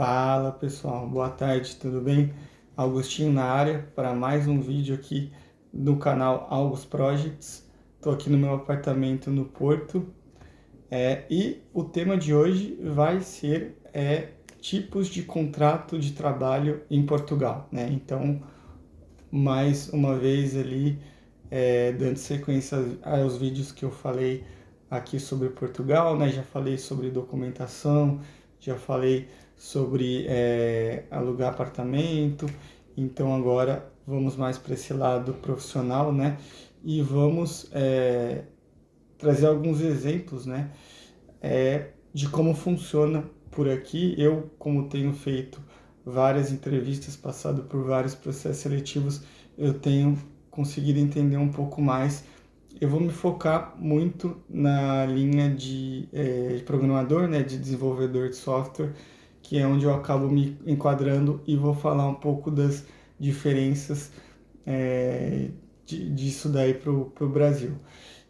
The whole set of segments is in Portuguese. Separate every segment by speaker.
Speaker 1: Fala pessoal, boa tarde, tudo bem? Augustinho na área para mais um vídeo aqui no canal August Projects. Estou aqui no meu apartamento no Porto e o tema de hoje vai ser tipos de contrato de trabalho em Portugal, né? Então, mais uma vez ali, dando sequência aos vídeos que eu falei aqui sobre Portugal, né? Já falei sobre documentação, já falei sobre alugar apartamento, então agora vamos mais para esse lado profissional, né? E vamos trazer alguns exemplos, né? De como funciona por aqui. Eu, como tenho feito várias entrevistas, passado por vários processos seletivos, eu tenho conseguido entender um pouco mais. Eu vou me focar muito na linha de programador, né, de desenvolvedor de software, que é onde eu acabo me enquadrando e vou falar um pouco das diferenças disso daí para o Brasil.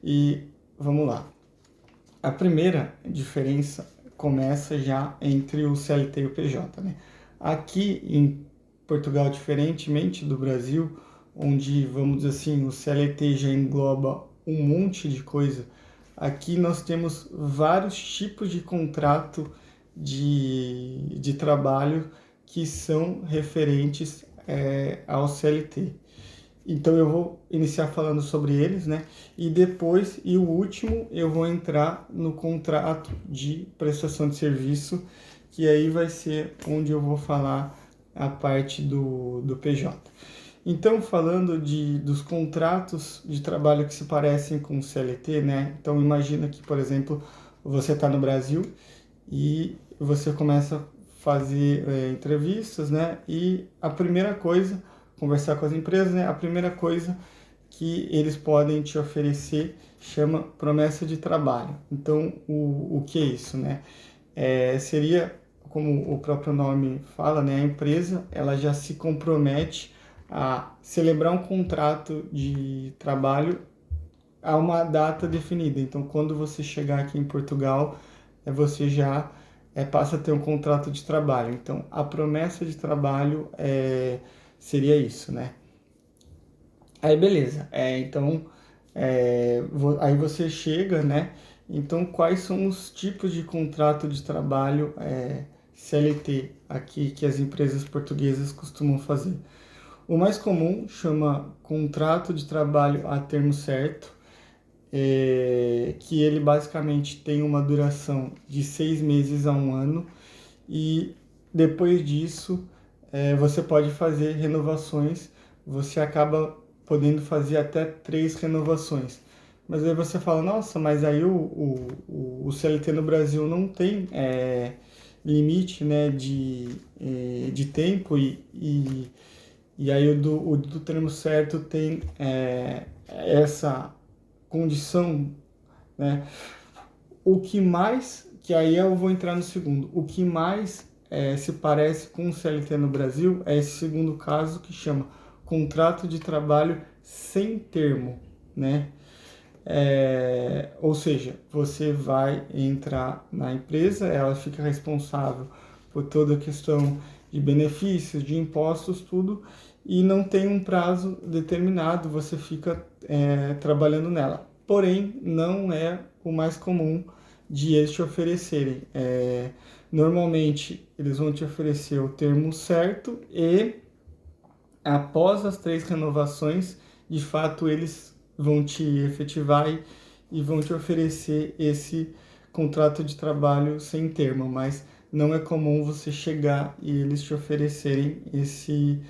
Speaker 1: E vamos lá. A primeira diferença começa já entre o CLT e o PJ, né? Aqui em Portugal, diferentemente do Brasil, onde, vamos dizer assim, o CLT já engloba um monte de coisa, aqui nós temos vários tipos de contrato de trabalho que são referentes ao CLT. Então eu vou iniciar falando sobre eles, né? E depois, e o último, eu vou entrar no contrato de prestação de serviço, que aí vai ser onde eu vou falar a parte do PJ. Então, falando dos contratos de trabalho que se parecem com o CLT, né? Então, imagina que, por exemplo, você está no Brasil e você começa a fazer entrevistas, né? E a primeira coisa, conversar com as empresas, né? A primeira coisa que eles podem te oferecer chama promessa de trabalho. Então, o que é isso, né? Seria, como o próprio nome fala, né? A empresa, ela já se compromete a celebrar um contrato de trabalho a uma data definida. Então, quando você chegar aqui em Portugal, você já passa a ter um contrato de trabalho. Então, a promessa de trabalho seria isso, né? Aí, beleza. Então, aí você chega, né? Então, quais são os tipos de contrato de trabalho CLT aqui que as empresas portuguesas costumam fazer? O mais comum chama contrato de trabalho a termo certo, que ele basicamente tem uma duração de 6 meses a um ano e depois disso você pode fazer renovações, você acaba podendo fazer até 3 renovações. Mas aí você fala, nossa, mas aí o CLT no Brasil não tem limite, né, de tempo e aí o do termo certo tem essa condição, né? O que mais, que aí eu vou entrar no segundo, o que mais se parece com o CLT no Brasil é esse segundo caso que chama contrato de trabalho sem termo, né? Ou seja, você vai entrar na empresa, ela fica responsável por toda a questão de benefícios, de impostos, tudo, e não tem um prazo determinado, você fica trabalhando nela. Porém, não é o mais comum de eles te oferecerem. Normalmente, eles vão te oferecer o termo certo e, após as 3 renovações, de fato, eles vão te efetivar e vão te oferecer esse contrato de trabalho sem termo, mas não é comum você chegar e eles te oferecerem esse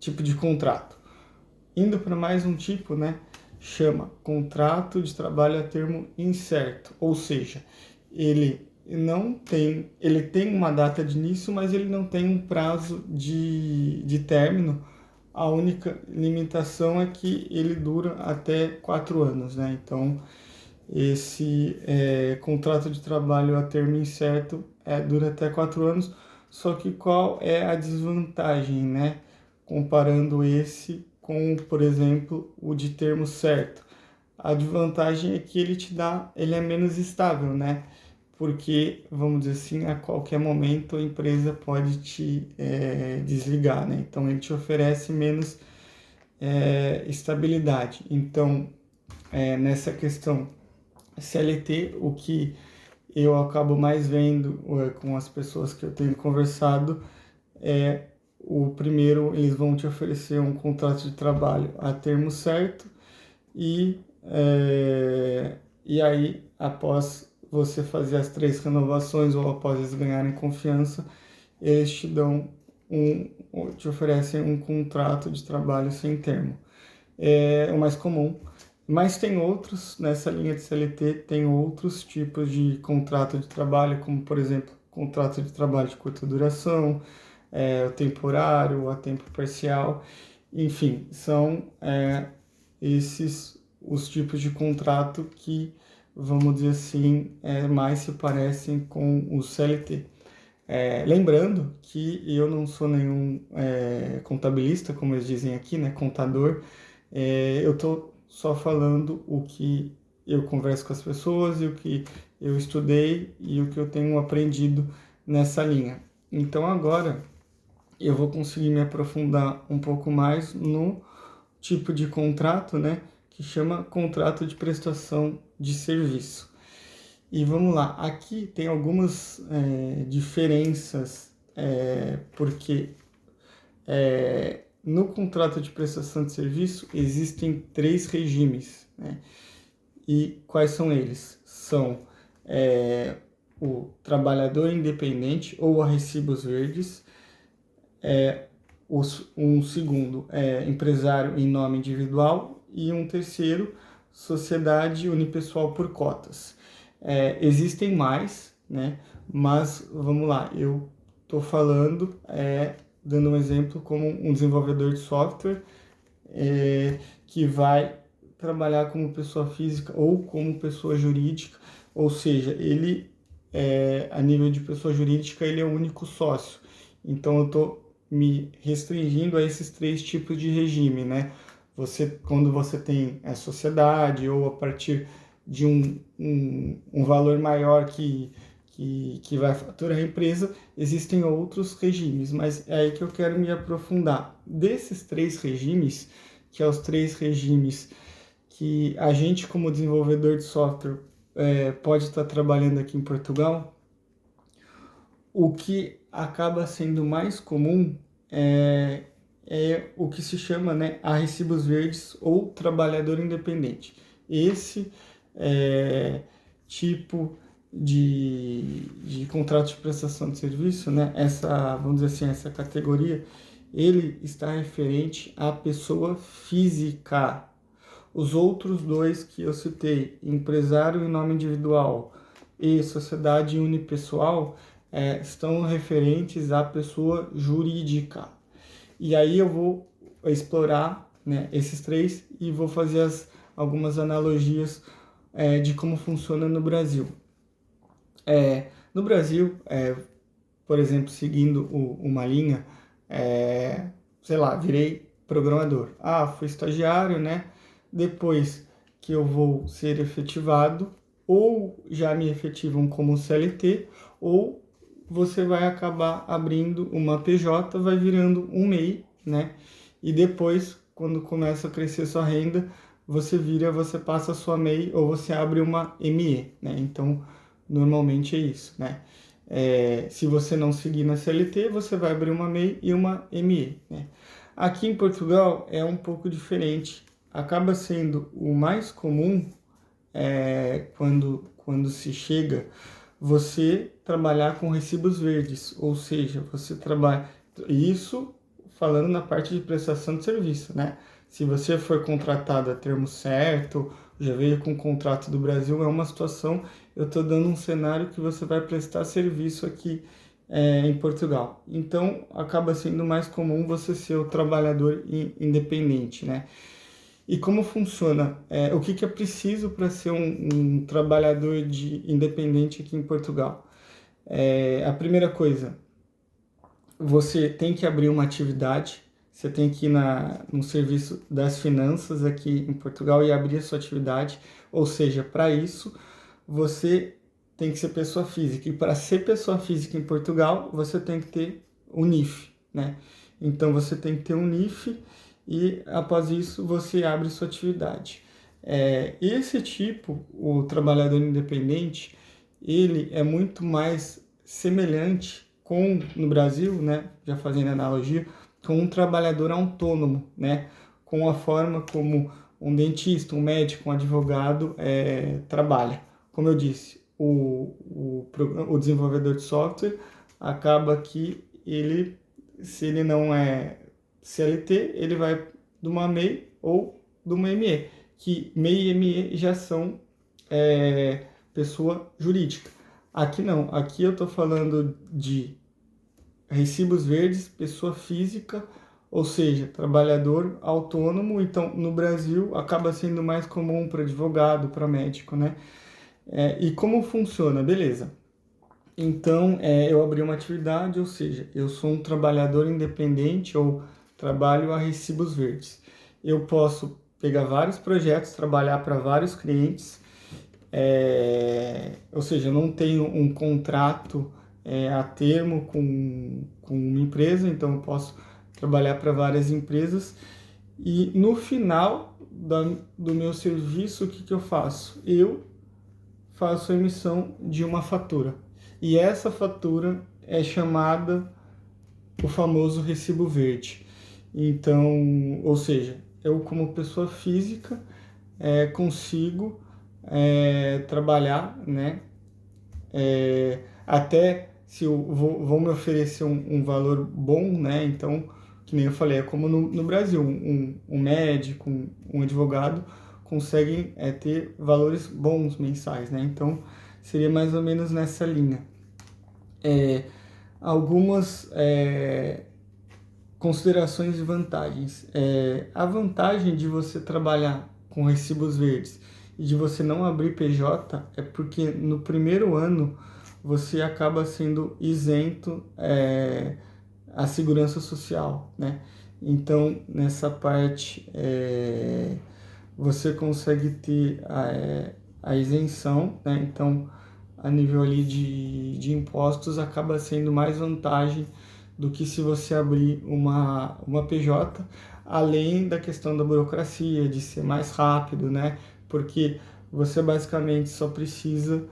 Speaker 1: tipo de contrato. Indo para mais um tipo, né, chama contrato de trabalho a termo incerto, ou seja, ele tem uma data de início, mas ele não tem um prazo de término. A única limitação é que ele dura até 4 anos, né? Então, esse contrato de trabalho a termo incerto dura até 4 anos, só que qual é a desvantagem, né? Comparando esse com, por exemplo, o de termo certo. A desvantagem é que ele é menos estável, né? porque, vamos dizer assim, a qualquer momento a empresa pode te desligar, né? Então, ele te oferece menos estabilidade. Então, nessa questão CLT, o que eu acabo mais vendo com as pessoas que eu tenho conversado é o primeiro, eles vão te oferecer um contrato de trabalho a termo certo e, e aí, após você fazer as 3 renovações ou após eles ganharem confiança, eles te dão te oferecem um contrato de trabalho sem termo. É o mais comum. Mas tem outros, nessa linha de CLT, tem outros tipos de contrato de trabalho, como, por exemplo, contrato de trabalho de curta duração, o temporário, a tempo parcial. Enfim, são esses os tipos de contrato que, vamos dizer assim, mais se parecem com o CLT. Lembrando que eu não sou nenhum contabilista, como eles dizem aqui, né, contador. Eu estou só falando o que eu converso com as pessoas e o que eu estudei e o que eu tenho aprendido nessa linha. Então agora eu vou conseguir me aprofundar um pouco mais no tipo de contrato, né, que chama contrato de prestação de serviço. E vamos lá, aqui tem algumas diferenças, porque no contrato de prestação de serviço existem 3 regimes, né? E quais são eles? São o trabalhador independente ou a recibos verdes, um segundo empresário em nome individual e um terceiro sociedade unipessoal por cotas. Existem mais, né? Mas vamos lá, eu estou falando, dando um exemplo como um desenvolvedor de software que vai trabalhar como pessoa física ou como pessoa jurídica, ou seja, ele a nível de pessoa jurídica ele é o único sócio. Então eu estou me restringindo a esses 3 tipos de regime, né? Quando você tem a sociedade ou a partir de um valor maior que vai faturar a empresa, existem outros regimes, mas é aí que eu quero me aprofundar. Desses 3 regimes, que são os 3 regimes que a gente, como desenvolvedor de software, pode estar trabalhando aqui em Portugal, o que acaba sendo mais comum é o que se chama, né, a recibos verdes ou trabalhador independente. Esse tipo de contrato de prestação de serviço, né, vamos dizer assim, essa categoria, ele está referente à pessoa física. Os outros 2 que eu citei, empresário em nome individual e sociedade unipessoal, estão referentes à pessoa jurídica. E aí eu vou explorar, né, esses 3 e vou fazer algumas analogias de como funciona no Brasil. No Brasil, por exemplo, seguindo uma linha, sei lá, virei programador. Fui estagiário, né? Depois que eu vou ser efetivado, ou já me efetivam como CLT, ou você vai acabar abrindo uma PJ, vai virando um MEI, né? E depois, quando começa a crescer sua renda, você passa a sua MEI ou você abre uma ME, né? Então, normalmente é isso, né? Se você não seguir na CLT, você vai abrir uma MEI e uma ME, né? Aqui em Portugal é um pouco diferente. Acaba sendo o mais comum quando se chega você trabalhar com recibos verdes, ou seja, você trabalha isso falando na parte de prestação de serviço, né? Se você for contratado a termo certo, já veio com o contrato do Brasil, é uma situação, eu estou dando um cenário que você vai prestar serviço aqui em Portugal. Então, acaba sendo mais comum você ser o trabalhador independente, né? E como funciona? O que é preciso para ser um trabalhador independente aqui em Portugal? A primeira coisa, você tem que abrir uma atividade, você tem que ir no serviço das finanças aqui em Portugal e abrir a sua atividade, ou seja, para isso você tem que ser pessoa física. E para ser pessoa física em Portugal, você tem que ter o NIF, né? Então você tem que ter um NIF e após isso você abre sua atividade. Esse tipo, o trabalhador independente, ele é muito mais semelhante com, no Brasil, né, já fazendo analogia, com um trabalhador autônomo, né, com a forma como um dentista, um médico, um advogado trabalha. Como eu disse, o desenvolvedor de software acaba que ele, se ele não é CLT, ele vai de uma MEI ou de uma ME, que MEI e ME já são pessoa jurídica. Aqui não, aqui eu estou falando de recibos verdes, pessoa física, ou seja, trabalhador autônomo. Então, no Brasil, acaba sendo mais comum para advogado, para médico, né? E como funciona? Beleza. Então, eu abri uma atividade, ou seja, eu sou um trabalhador independente ou trabalho a recibos verdes. Eu posso pegar vários projetos, trabalhar para vários clientes, ou seja, eu não tenho um contrato a termo com uma empresa, então eu posso trabalhar para várias empresas e no final do meu serviço, o que eu faço? Eu faço a emissão de uma fatura e essa fatura é chamada o famoso recibo verde. Então, ou seja, eu como pessoa física consigo trabalhar, né? Até se vão me oferecer um valor bom, né? Então, que nem eu falei, é como no Brasil, um médico, um advogado conseguem ter valores bons mensais, né? Então, seria mais ou menos nessa linha. Algumas considerações e vantagens. A vantagem de você trabalhar com recibos verdes e de você não abrir PJ é porque no primeiro ano você acaba sendo isento à segurança social, né? Então, nessa parte, você consegue ter a isenção, né? Então, a nível ali de impostos, acaba sendo mais vantagem do que se você abrir uma PJ, além da questão da burocracia, de ser mais rápido, né? Porque você basicamente só precisa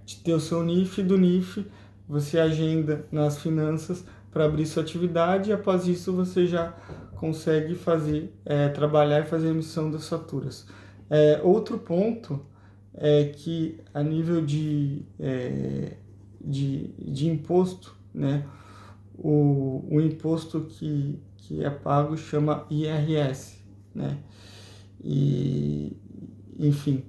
Speaker 1: de ter o seu NIF, do NIF você agenda nas finanças para abrir sua atividade e após isso você já consegue fazer, trabalhar e fazer a emissão das faturas. Outro ponto é que a nível de imposto, né, o imposto que é pago chama IRS, né, e enfim,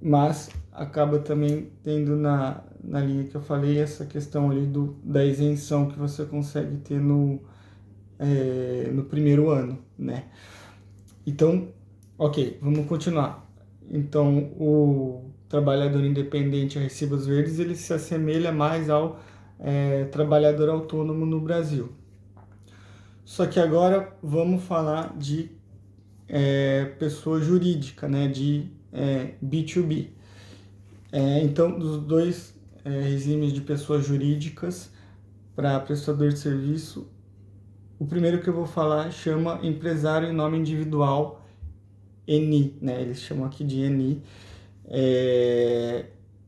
Speaker 1: mas acaba também tendo na linha que eu falei essa questão ali da isenção que você consegue ter no primeiro ano, né. Então, ok, vamos continuar. Então, o trabalhador independente a recibos verdes, ele se assemelha mais ao trabalhador autônomo no Brasil. Só que agora vamos falar de pessoa jurídica, né, de B2B. Então, dos dois regimes de pessoas jurídicas para prestador de serviço, o primeiro que eu vou falar chama empresário em nome individual, ENI, né? Eles chamam aqui de ENI.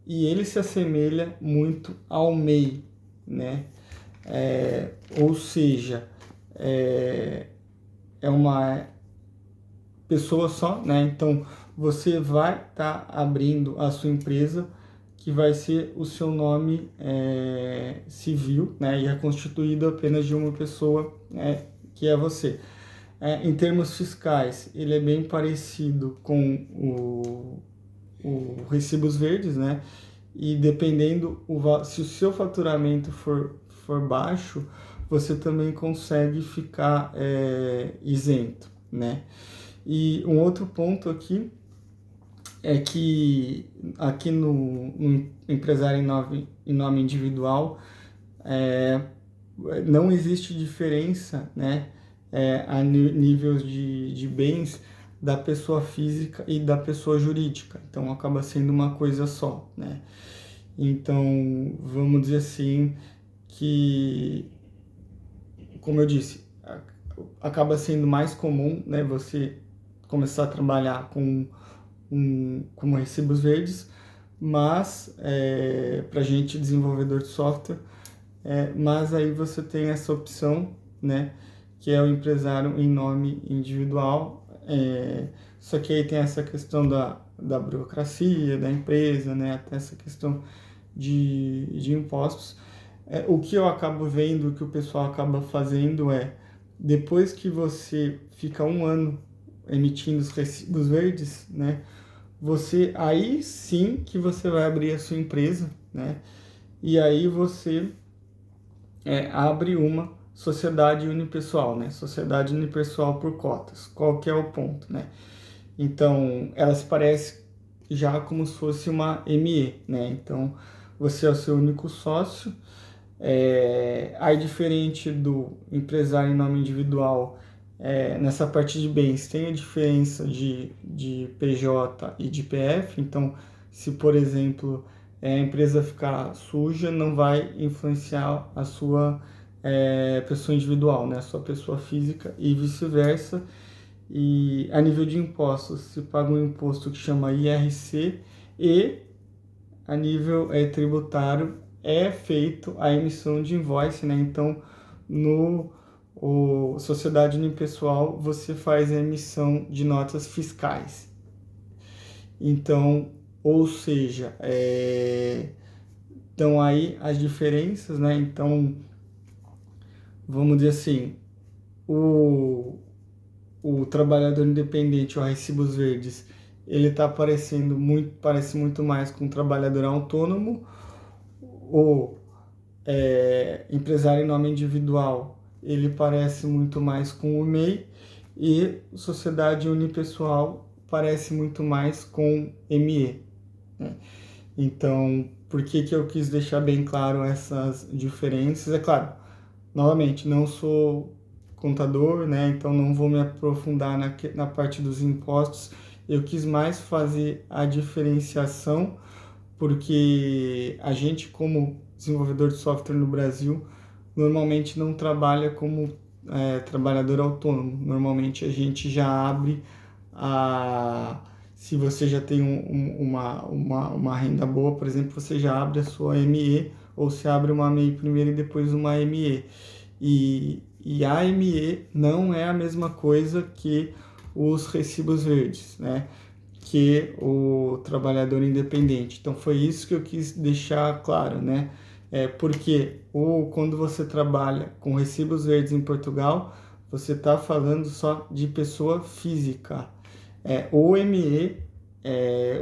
Speaker 1: E ele se assemelha muito ao MEI, né? Ou seja, é uma pessoa só, né? Então, você vai estar abrindo a sua empresa, que vai ser o seu nome civil, né? E é constituído apenas de uma pessoa, que é você. Em termos fiscais, ele é bem parecido com o recibos verdes, né? E dependendo, se o seu faturamento for baixo, você também consegue ficar isento, né? E um outro ponto aqui é que aqui no empresário em nome individual não existe diferença, né, a níveis de bens, da pessoa física e da pessoa jurídica. Então, acaba sendo uma coisa só, né? Então, vamos dizer assim, que, como eu disse, acaba sendo mais comum, né, você começar a trabalhar com recibos verdes, mas para gente desenvolvedor de software, mas aí você tem essa opção, né, que é o empresário em nome individual, só que aí tem essa questão da burocracia da empresa, né, até essa questão de impostos. O que eu acabo vendo que o pessoal acaba fazendo depois que você fica um ano emitindo os recibos verdes, né, aí sim que você vai abrir a sua empresa, né, e aí você abre uma sociedade unipessoal, né, sociedade unipessoal por cotas. Qual que é o ponto, né? Então, ela se parece já como se fosse uma ME, né? Então, você é o seu único sócio. Aí, diferente do empresário em nome individual, nessa parte de bens, tem a diferença de PJ e de PF. Então, se, por exemplo, a empresa ficar suja, não vai influenciar a sua pessoa individual, né? A sua pessoa física e vice-versa. E a nível de impostos, se paga um imposto que chama IRC e a nível tributário é feito a emissão de invoice, né? Então, no sociedade unipessoal, você faz a emissão de notas fiscais. Então, ou seja, então aí as diferenças, né? Então, vamos dizer assim, o trabalhador independente, o recibos verdes, ele parece muito mais com um trabalhador autônomo. O empresário em nome individual, ele parece muito mais com o MEI, e sociedade unipessoal parece muito mais com ME, né? Então, por que eu quis deixar bem claro essas diferenças? É claro, novamente, não sou contador, né? Então não vou me aprofundar na parte dos impostos. Eu quis mais fazer a diferenciação, porque a gente, como desenvolvedor de software no Brasil, normalmente não trabalha como trabalhador autônomo. Normalmente a gente já abre se você já tem uma renda boa, por exemplo, você já abre a sua ME, ou se abre uma MEI primeiro e depois uma ME. E a ME não é a mesma coisa que os recibos verdes, né? Que o trabalhador independente. Então foi isso que eu quis deixar claro, né? Porque quando você trabalha com recibos verdes em Portugal, você está falando só de pessoa física. O ME,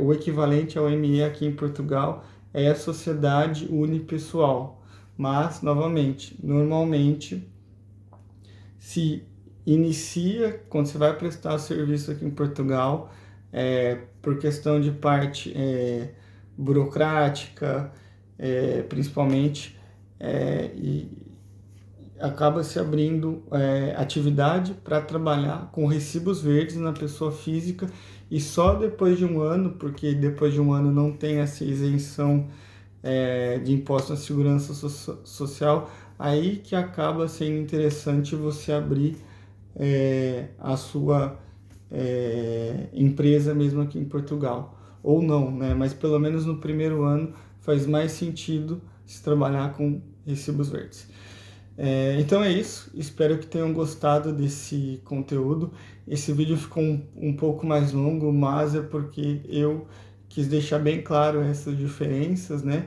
Speaker 1: o equivalente ao ME aqui em Portugal é a sociedade unipessoal. Mas, novamente, normalmente se inicia, quando você vai prestar serviço aqui em Portugal, por questão de parte burocrática, principalmente, e acaba se abrindo atividade para trabalhar com recibos verdes na pessoa física, e só depois de um ano, porque depois de um ano não tem essa isenção de imposto na segurança social, aí que acaba sendo interessante você abrir a sua empresa mesmo aqui em Portugal. Ou não, né? Mas pelo menos no primeiro ano faz mais sentido se trabalhar com recibos verdes. Então é isso, espero que tenham gostado desse conteúdo. Esse vídeo ficou um pouco mais longo, mas é porque eu quis deixar bem claro essas diferenças, né?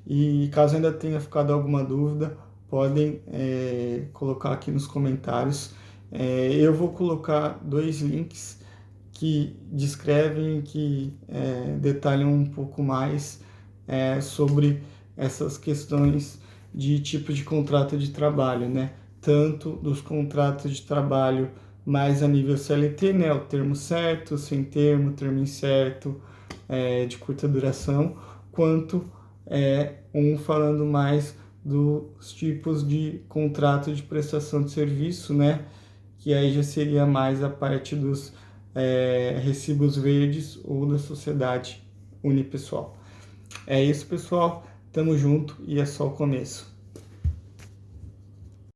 Speaker 1: E caso ainda tenha ficado alguma dúvida, podem colocar aqui nos comentários. Eu vou colocar 2 links que descrevem, que detalham um pouco mais sobre essas questões de tipo de contrato de trabalho, né? Tanto dos contratos de trabalho mais a nível CLT, né? O termo certo, sem termo, termo incerto, de curta duração, quanto falando mais dos tipos de contrato de prestação de serviço, né? Que aí já seria mais a parte dos recibos verdes ou da sociedade unipessoal. É isso, pessoal. Tamo junto e é só o começo.